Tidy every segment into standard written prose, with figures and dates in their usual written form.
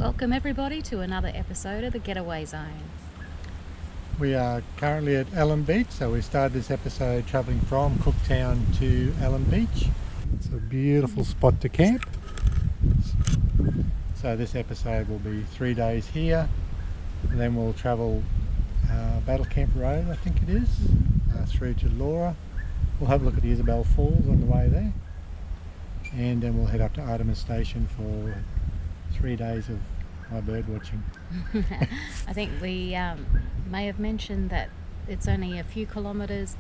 Welcome everybody to another episode of the Getaway Zone. We are currently at Elim Beach, so we started this episode travelling from Cooktown to Elim Beach. It's a beautiful spot to camp. So this episode will be 3 days here, and then we'll travel Battle Camp Road, I think it is, through to Laura. We'll have a look at the Isabella Falls on the way there, and then we'll head up to Artemis Station for 3 days of my bird watching. I think we may have mentioned that it's only a few kilometres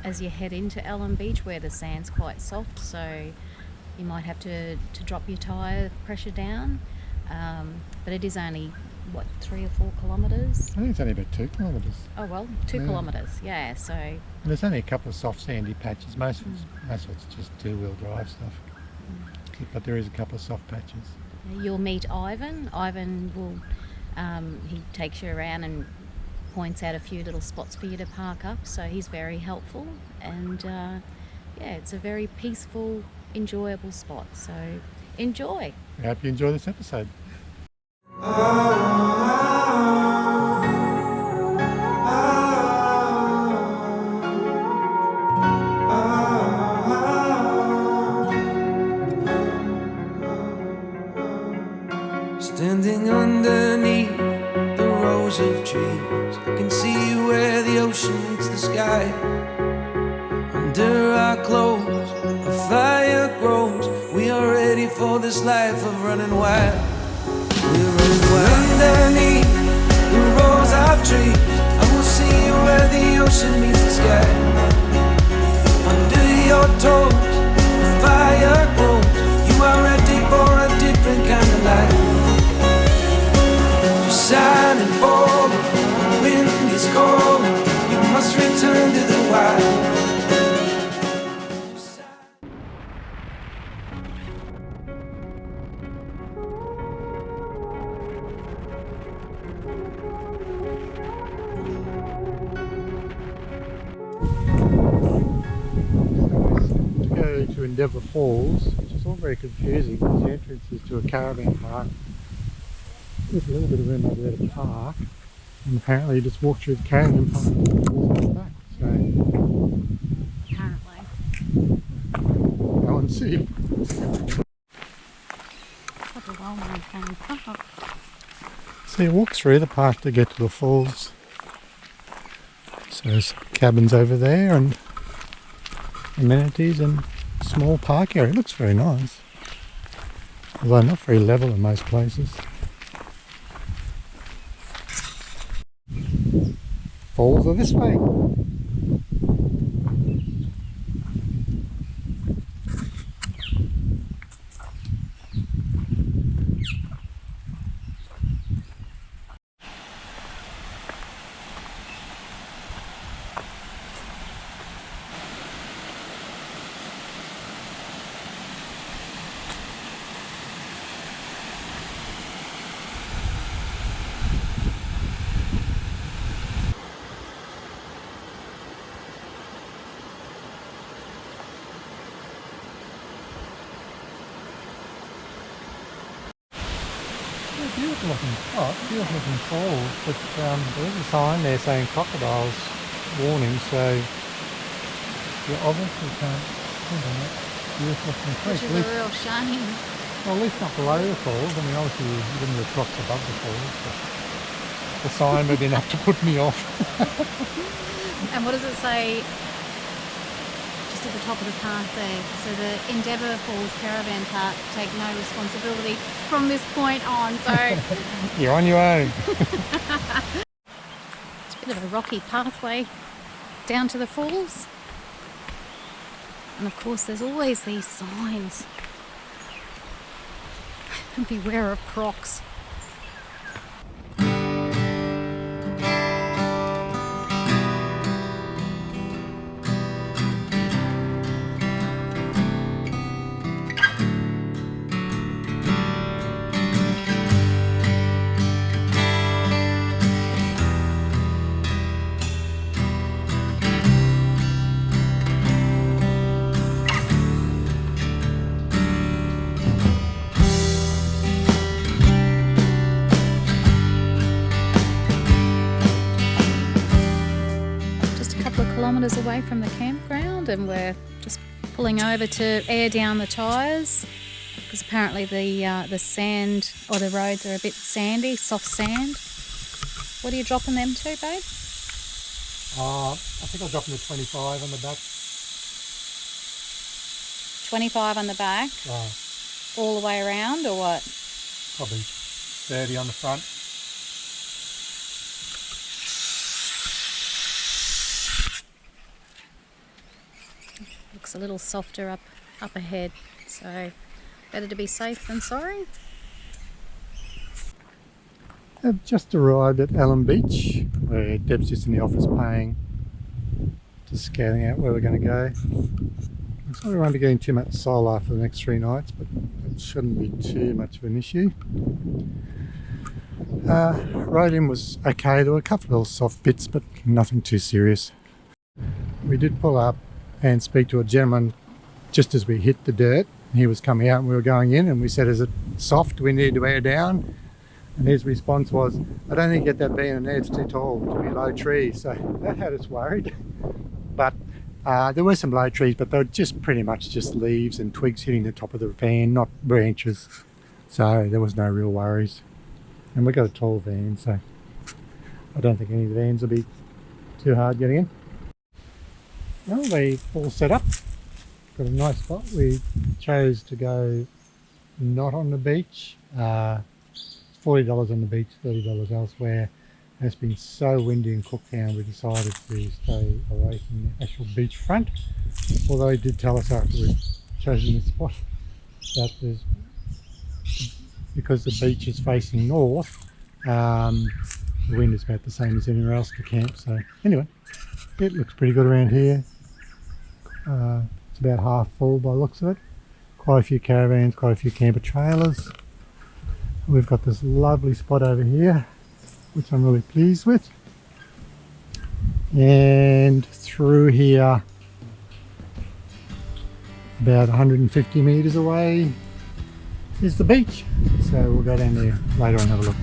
as you head into Elim Beach, where the sand's quite soft, so you might have to drop your tyre pressure down, but it is only 3 or 4 kilometres. I think it's only about 2 kilometres. Oh well, 2 kilometres, yeah. So and there's only a couple of soft sandy patches. Most of it's just two-wheel drive stuff, but there is a couple of soft patches. You'll meet Ivan. Ivan will, he takes you around and points out a few little spots for you to park up, so he's very helpful, and yeah, it's a very peaceful, enjoyable spot, so enjoy. I hope you enjoy this episode. Standing underneath the rows of trees, I can see where the ocean meets the sky. Under our clothes, a fire grows. We are ready for this life of running wild. We're running wild. Underneath the rows of trees, I will see where the ocean meets the sky. Under your toes, the fire grows. You are ready for a different kind of life. Shining forward, the wind is cold. You must return to the wild. To go to Isabella Falls, which is all very confusing because the entrance is to a caravan park. There's a little bit of room over there to park, and apparently you just walk through the caravan park and walk back. So Apparently. go and see. So you walk through the park to get to the falls. So there's cabins over there and amenities and small park area. It looks very nice, although not very level in most places. Falls are this way. Beautiful looking spot, beautiful looking falls, but there is a sign there saying crocodiles warning, so you obviously can't think on that beautiful looking creek. Which is a real shame. Well, at least not below the falls. I mean, obviously you wouldn't have rocks above the falls, but the sign would be enough to put me off. And what does it say just at the top of the park there? So the Isabella Falls Caravan Park take no responsibility from this point on, so You're on your own. it's a bit of a rocky pathway down to the falls, and of course there's always these signs. Beware of crocs. kilometres away from the campground, and we're just pulling over to air down the tyres because apparently the sand or the roads are a bit sandy, soft sand. What are you dropping them to, babe? I think I'll drop them to 25 on the back. 25 on the back? All the way around, or what? Probably 30 on the front. Looks a little softer up ahead, so better to be safe than sorry. I've just arrived at Elim Beach, where Deb's just in the office paying, just scouting out where we're going to go. So we won't be getting too much solar for the next 3 nights, but it shouldn't be too much of an issue. Rode in was okay. There were a couple of little soft bits, but nothing too serious. We did pull up and speak to a gentleman just as we hit the dirt. He was coming out and we were going in, and we said, is it soft? We need to air down. And his response was, I don't think you get that being in there, it's too tall to be low trees. So that had us worried. But there were some low trees, but they were just pretty much just leaves and twigs hitting the top of the van, not branches. So there was no real worries. And we got a tall van, so I don't think any of the vans will be too hard getting in. Well, they all set up. Got a nice spot. We chose to go not on the beach. $40 on the beach, $30 elsewhere. It's been so windy in Cooktown, we decided to stay away from the actual beachfront. Although he did tell us after we'd chosen this spot that there's, because the beach is facing north, the wind is about the same as anywhere else to camp. So anyway, it looks pretty good around here. It's about half full by the looks of it. Quite a few caravans, quite a few camper trailers. We've got this lovely spot over here, which I'm really pleased with. And through here, about 150 metres away, is the beach. So we'll go down there later and have a look.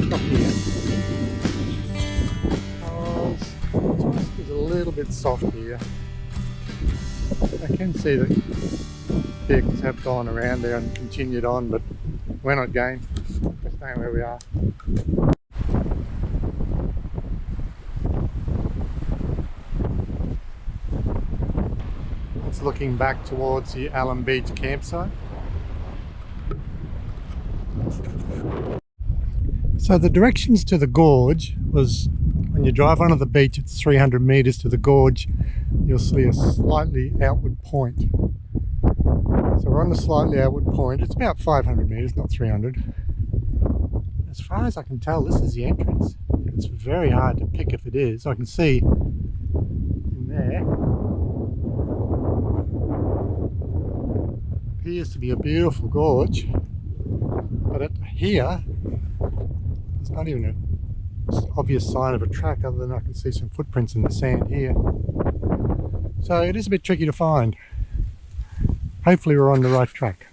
Stop here. It's a little bit soft here. I can see that vehicles have gone around there and continued on, but we're not going. We're staying where we are. It's looking back towards the Elim Beach campsite. So the directions to the gorge was, when you drive onto the beach, it's 300 metres to the gorge, you'll see a slightly outward point. So we're on the slightly outward point. It's about 500 metres, not 300. As far as I can tell, this is the entrance. It's very hard to pick if it is. I can see in there, appears to be a beautiful gorge, but here, there's not even an obvious sign of a track, other than I can see some footprints in the sand here. So it is a bit tricky to find. Hopefully we're on the right track.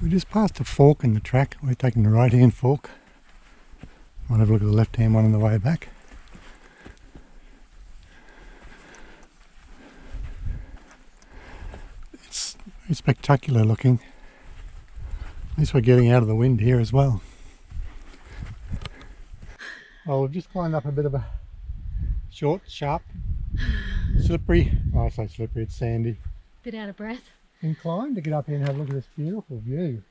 We just passed a fork in the track. We're taking the right hand fork. Might have a look at the left hand one on the way back. It's very spectacular looking. At least we're getting out of the wind here as well. Well, we've just climbed up a bit of a short, sharp, slippery, oh, I say slippery, it's sandy, Bit out of breath. incline to get up here and have a look at this beautiful view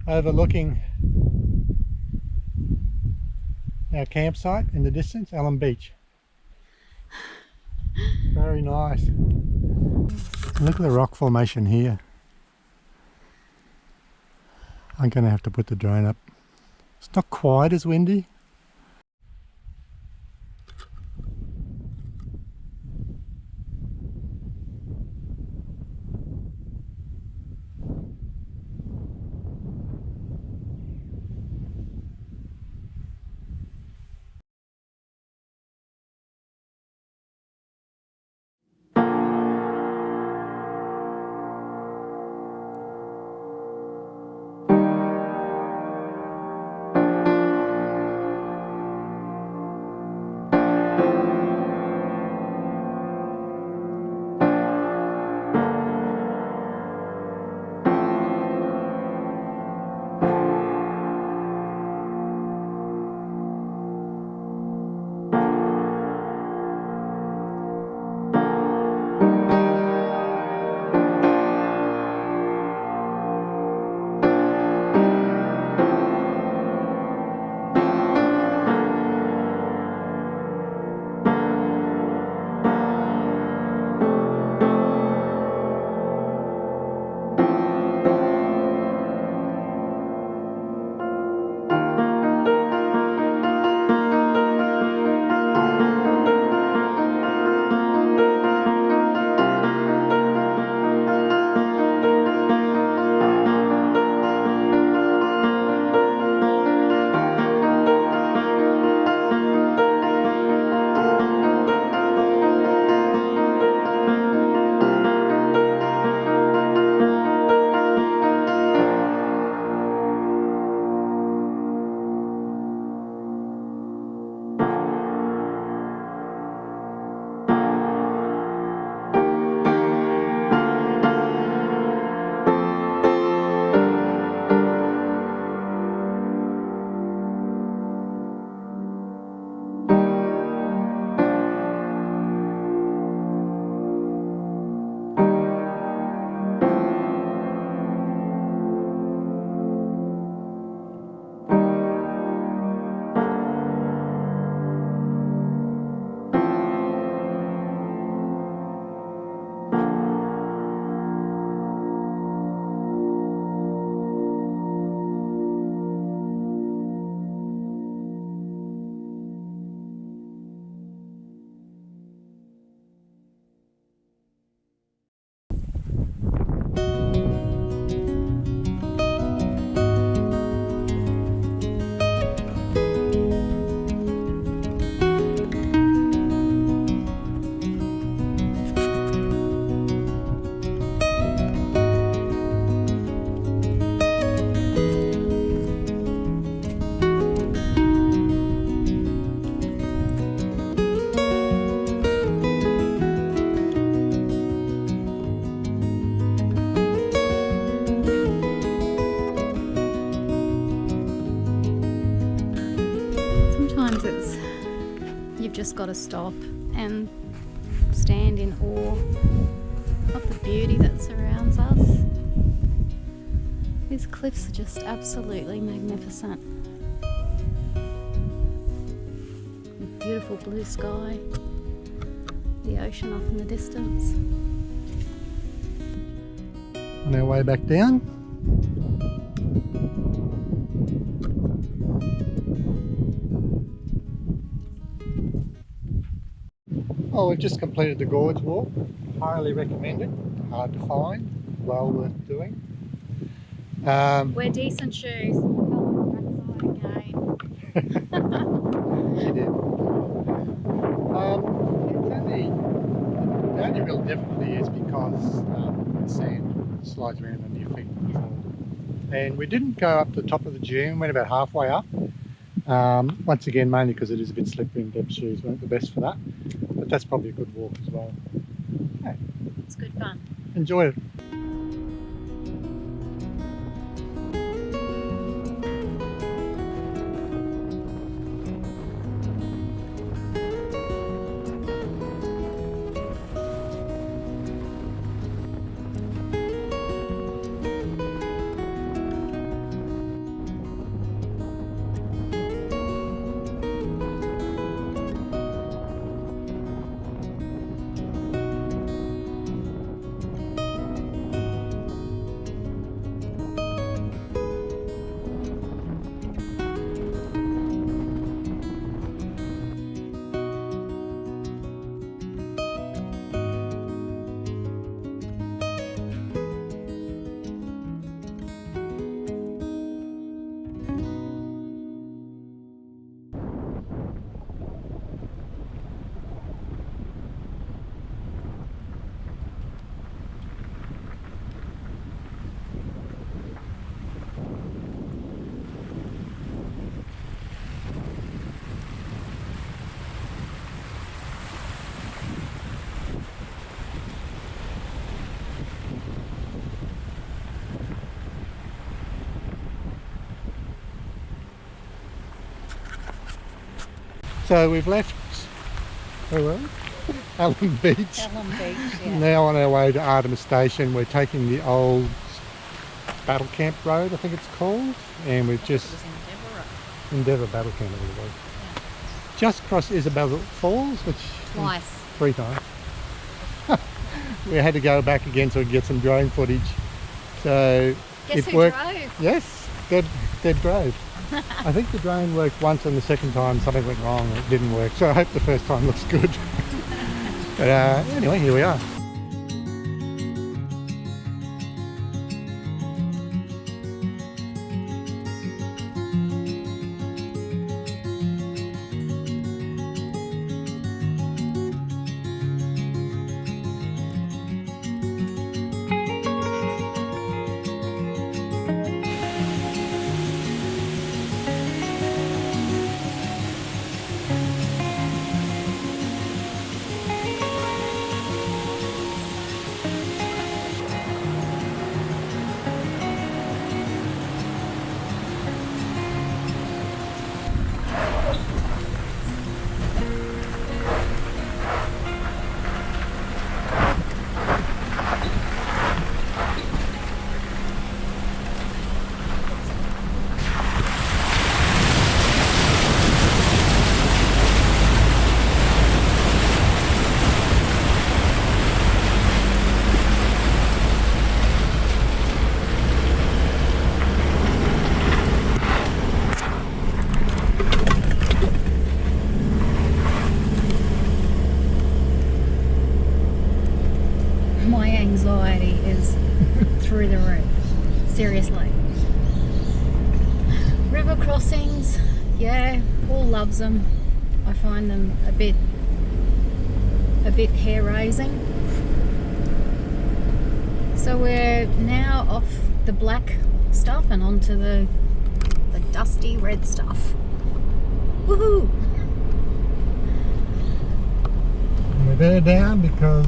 overlooking our campsite in the distance, Elim Beach. Very nice. Look at the rock formation here. I'm going to have to put the drone up. It's not quite as windy. Just got to stop and stand in awe of the beauty that surrounds us. These cliffs are just absolutely magnificent. The beautiful blue sky, the ocean off in the distance. On our way back down. Oh, we've just completed the gorge walk. Highly recommended. Hard to find. Well worth doing. Wear decent shoes. She did. The only real difficulty is because the sand slides around under your feet. And we didn't go up the top of the dune, went about halfway up. Once again, mainly because it is a bit slippery and Deb's shoes weren't the best for that. But that's probably a good walk as well. Okay. It's good fun. Enjoy it. So we've left, where were we? Elim Beach. Elim Beach, yeah. Now on our way to Artemis Station. We're taking the old Battle Camp Road, I think it's called, and we've just It was Endeavour Battle Camp, I think it was. Yeah. Just crossed Isabella Falls, which Twice. 3 times. We had to go back again so we could get some drone footage. So Guess it who worked. drove? Yes, Deb drove. I think the drone worked once, and the second time something went wrong and it didn't work. So I hope the first time looks good. But anyway, here we are. My anxiety is through the roof. Seriously. River crossings, yeah, Paul loves them. I find them a bit hair raising. So we're now off the black stuff and onto the dusty red stuff. Woohoo! And we're there down because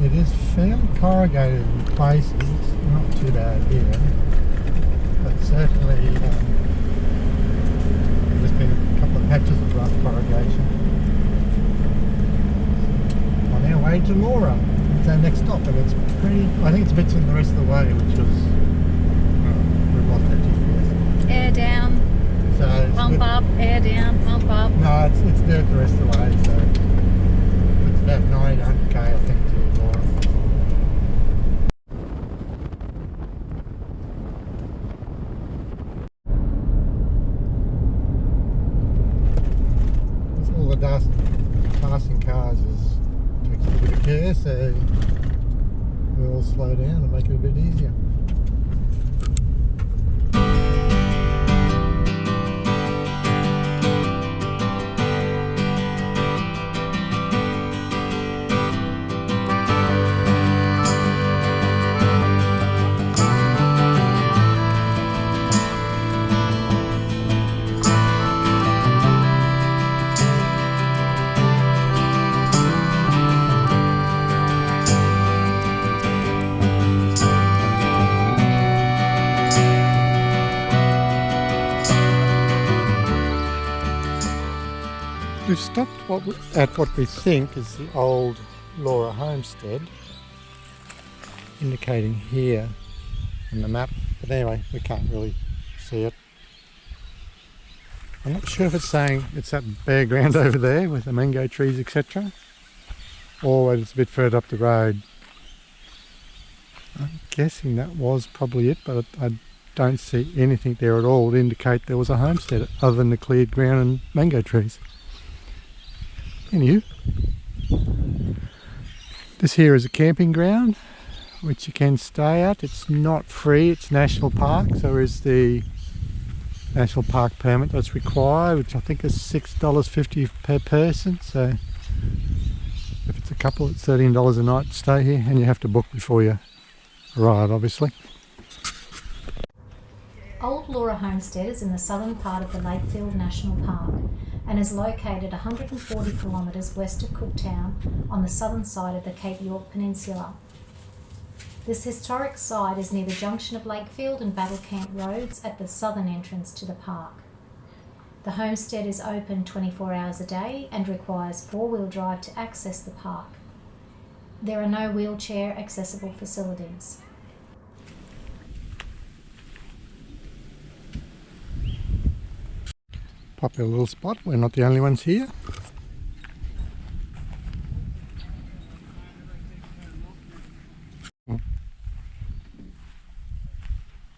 it is fairly corrugated in places. Not too bad here, but certainly there's been a couple of patches of rough corrugation. On our way to Laura, it's our next stop, and it's pretty. I think it's a bit in the rest of the way, which was we've lost our GPS. Air down, So it's pump up, air down, pump up. No, it's dirt the rest of the way. So it's about 900k, I think, to Laura. All the dust passing cars takes a bit of care, so we'll slow down and make it a bit easier. We've stopped at what we think is the old Laura Homestead, indicating here on the map, but anyway, we can't really see it. I'm not sure if it's saying it's that bare ground over there with the mango trees, etc., or whether it's a bit further up the road. I'm guessing that was probably it, but I don't see anything there at all to indicate there was a homestead other than the cleared ground and mango trees. Anywho, this here is a camping ground which you can stay at. It's not free, it's national park, so there is the national park permit that's required, which I think is $6.50 per person. So if it's a couple, it's $13 a night to stay here, and you have to book before you arrive, obviously. Old Laura Homestead is in the southern part of the Lakefield National Park and is located 140 kilometres west of Cooktown on the southern side of the Cape York Peninsula. This historic site is near the junction of Lakefield and Battle Camp roads at the southern entrance to the park. The homestead is open 24 hours a day and requires four-wheel drive to access the park. There are no wheelchair accessible facilities. Popular little spot, we're not the only ones here.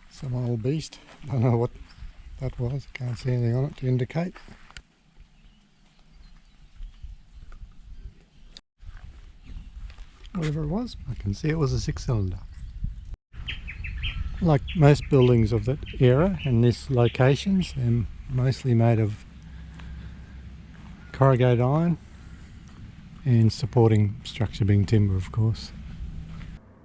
Some old beast, don't know what that was, can't see anything on it to indicate. Whatever it was, I can see it was a 6-cylinder. Like most buildings of that era and this locations, they're mostly made of corrugated iron and supporting structure being timber, of course.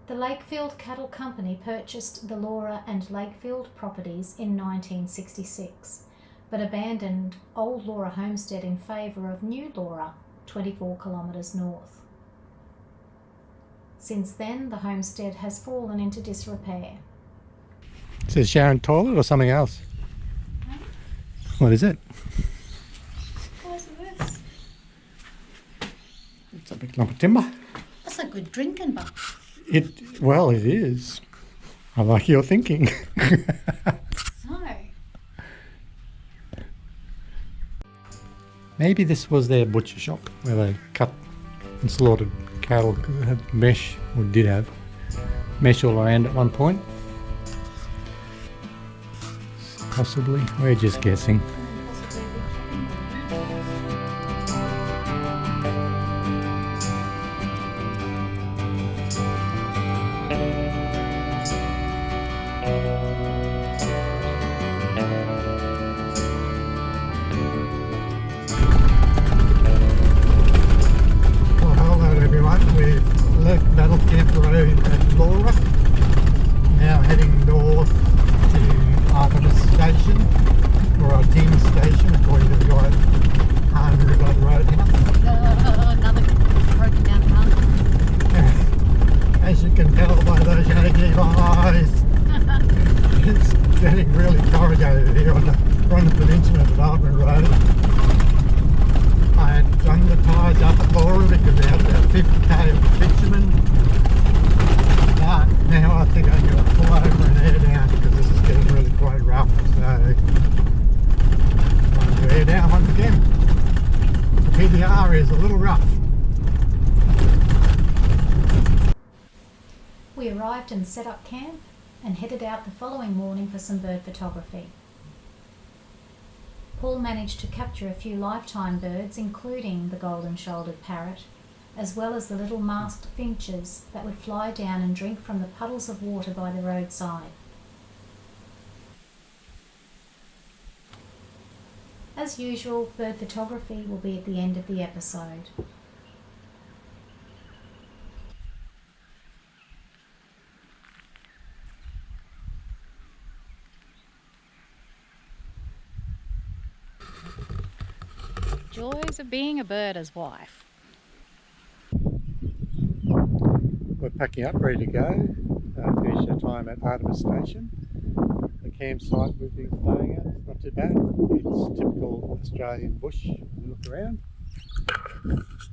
The Lakefield Cattle Company purchased the Laura and Lakefield properties in 1966, but abandoned Old Laura Homestead in favour of New Laura, 24 kilometres north. Since then, the homestead has fallen into disrepair. It says Sharon toilet or something else? What is it? What's this? It's a big lump of timber. That's a good drinking buck. Well, it is. I like your thinking. So, maybe this was their butcher shop where they cut and slaughtered cattle, because it had mesh, or did have mesh all around at one point. Possibly, we're just guessing. Now heading north to Artemis Station, or Artemis Station, according to the guy who wrote it here. another broken down car. As you can tell by those Yankee eyes, it's getting really corrugated here on the Peninsula Development Road. I had done the tyres up at Laura because they had about 50k of bitumen. But now I think I'm going to pull over and air down because this is getting really quite rough. So I'm going to air down once again. The PDR is a little rough. We arrived and set up camp and headed out the following morning for some bird photography. Paul managed to capture a few lifetime birds, including the golden-shouldered parrot, as well as the little masked finches that would fly down and drink from the puddles of water by the roadside. As usual, bird photography will be at the end of the episode. Joys of being a birder's wife. We're packing up, ready to go. Finish our time at Artemis Station. The campsite we've been staying at is not too bad. It's typical Australian bush when you look around.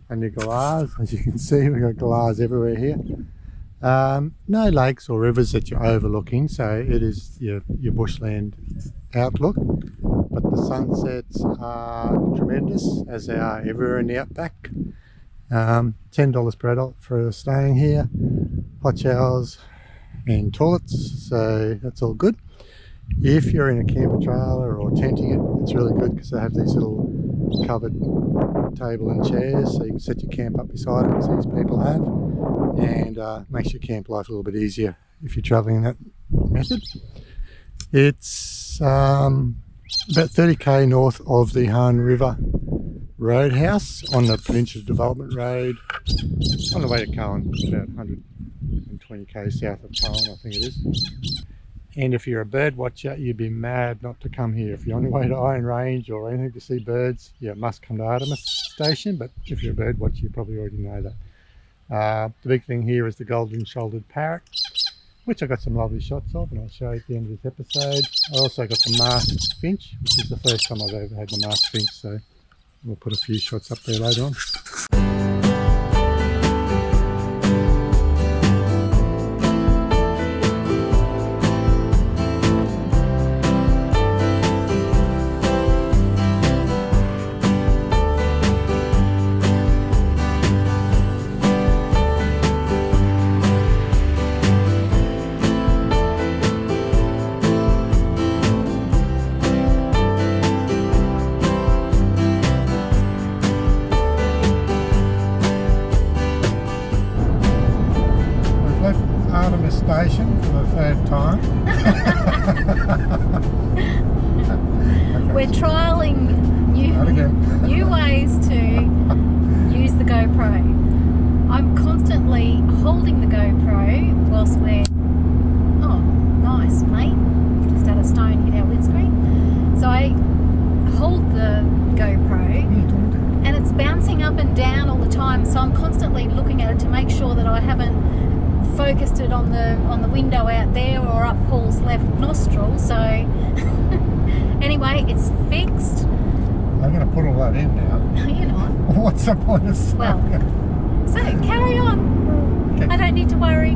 and your galahs. As you can see, we've got galahs everywhere here. No lakes or rivers that you're overlooking, so it is your bushland outlook. But the sunsets are tremendous, as they are everywhere in the outback. $10 per adult for staying here, hot showers and toilets, so that's all good. If you're in a camper trailer or tenting it, it's really good because they have these little covered table and chairs, so you can set your camp up beside it, as these people have, and makes your camp life a little bit easier if you're travelling that method. It's about 30k north of the Han River Roadhouse on the Peninsula Development Road on the way to Cohen, about 120k south of Cohen, I think it is. And if you're a bird watcher, you'd be mad not to come here. If you're on your way to Iron Range or anything to see birds, you must come to Artemis Station, but if you're a bird watcher, you probably already know that. The big thing here is the golden-shouldered parrot, which I got some lovely shots of, and I'll show you at the end of this episode. I also got the masked finch, which is the first time I've ever had the masked finch, so we'll put a few shots up there later on. Artemis Station for the third time. We're trialling new ways to use the GoPro. I'm constantly holding the GoPro whilst we're... Oh, nice, mate. Just had a stone hit our windscreen. So I hold the GoPro and it's bouncing up and down all the time, so I'm constantly looking at it to make sure that I haven't focused it on the window out there or up Paul's left nostril. So anyway, it's fixed. I'm going to put all that in now. No, you're not. What's the point of saying? Well, so carry on. Okay. I don't need to worry.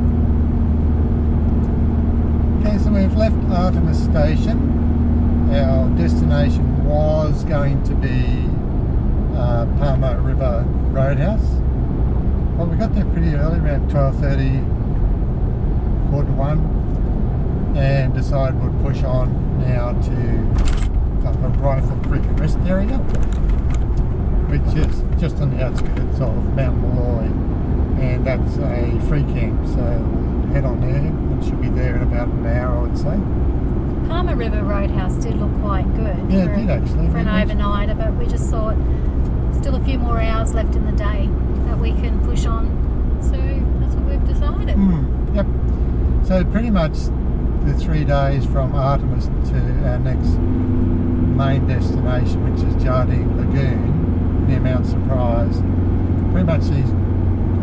Okay, so we've left Artemis Station. Our destination was going to be Palmer River Roadhouse. Well, we got there pretty early, around 12:30, 1:45, and decided we'd push on now to the Rifle Creek Rest Area, which is just on the outskirts of Mount Molloy, and that's a free camp, so we'll head on there and should be there in about an hour, I would say. Palmer River Roadhouse did look quite good. Yeah, it did actually. For an overnighter, but we just thought still a few more hours left in the day that we can push on, so that's what we've decided. Yep. So pretty much the 3 days from Artemis to our next main destination, which is Jardine Lagoon near Mount Surprise. Pretty much these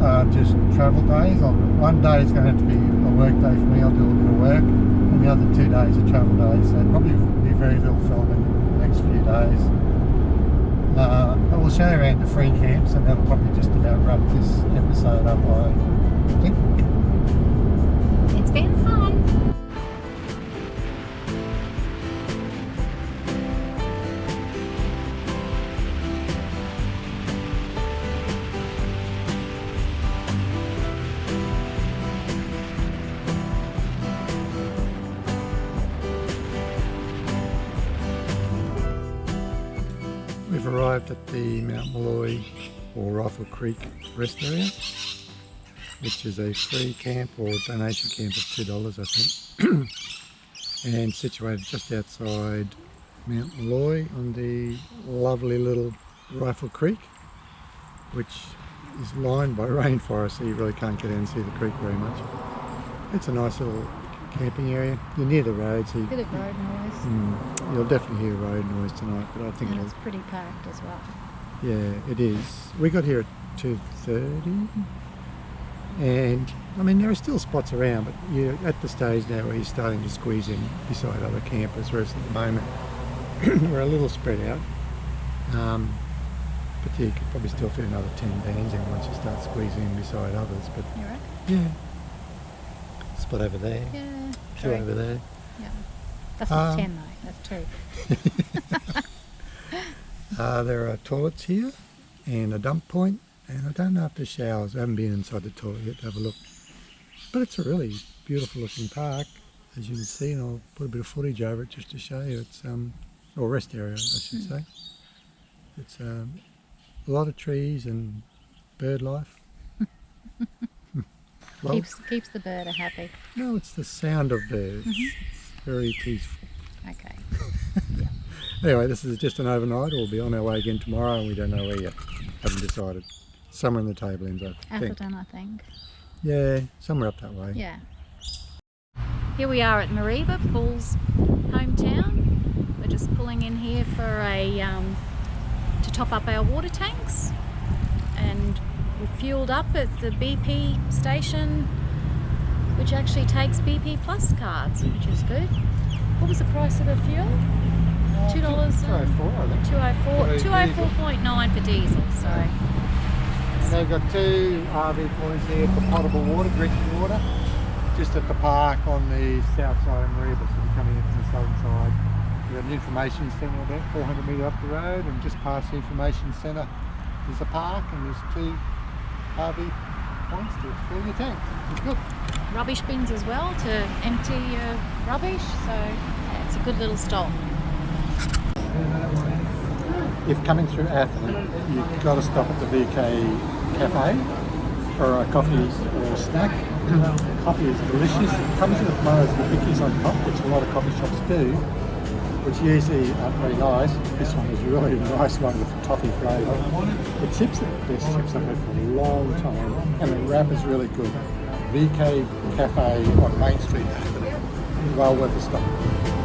are just travel days. One day is going to have to be a work day for me, I'll do a bit of work, and the other 2 days are travel days, so probably be very little filming the next few days. But we'll show you around the free camps, and that'll probably just about wrap this episode up, I think. It's been fun. We've arrived at the Mount Molloy or Rifle Creek Rest Area, which is a free camp or donation camp of $2, I think, and situated just outside Mount Molloy on the lovely little Rifle Creek, which is lined by rainforest, so you really can't get in and see the creek very much. It's a nice little camping area. You're near the road, so Bit of road noise. you'll definitely hear road noise tonight, but I think And it's pretty packed as well. yeah, it is. We got here at 2:30, and I mean there are still spots around, but you're at the stage now where you're starting to squeeze in beside other campers, whereas at the moment we're a little spread out. But you could probably still fit another 10 vans in once you start squeezing in beside others. But You reckon? yeah, spot over there, Yeah. two True. over there. Yeah. That's not 10 though. That's 2. There are toilets here and a dump point, and I don't know if there's showers. I haven't been inside the toilet yet to have a look. But it's a really beautiful looking park, as you can see, and I'll put a bit of footage over it just to show you. It's or rest area, I should say. It's a lot of trees and bird life. Well, Keeps the bird happy. no, it's the sound of birds. It's very peaceful. Okay. Anyway, this is just an overnight. We'll be on our way again tomorrow, and we don't know where yet. Haven't decided. Somewhere in the Tablelands, I think. Atherton, I think. Yeah, somewhere up that way. Yeah. Here we are at Mareeba, Paul's hometown. We're just pulling in here for to top up our water tanks, and we fueled up at the BP station, which actually takes BP Plus cards, which is good. What was the price of the fuel? $2. 204, I think. 204. 204.9 for diesel. So And they've got 2 RV points here for potable water, drinking water, just at the park on the south side of Mareeba, so we're coming in from the southern side. We have an information centre about 400 metres up the road, and just past the information centre is the park, and there's 2 RV points to fill your tanks. It's good. rubbish bins as well to empty your rubbish. So yeah, it's a good little stop. If coming through Atherton, you've got to stop at the VK Cafe for a coffee or a snack. Coffee is delicious. It comes with one of those bickies on top, which a lot of coffee shops do, which usually aren't very nice. This one is really a nice one with toffee flavour. The chips are the best chips I've had for a long time, and the wrap is really good. VK Cafe on Main Street, Atherton. Well worth a stop.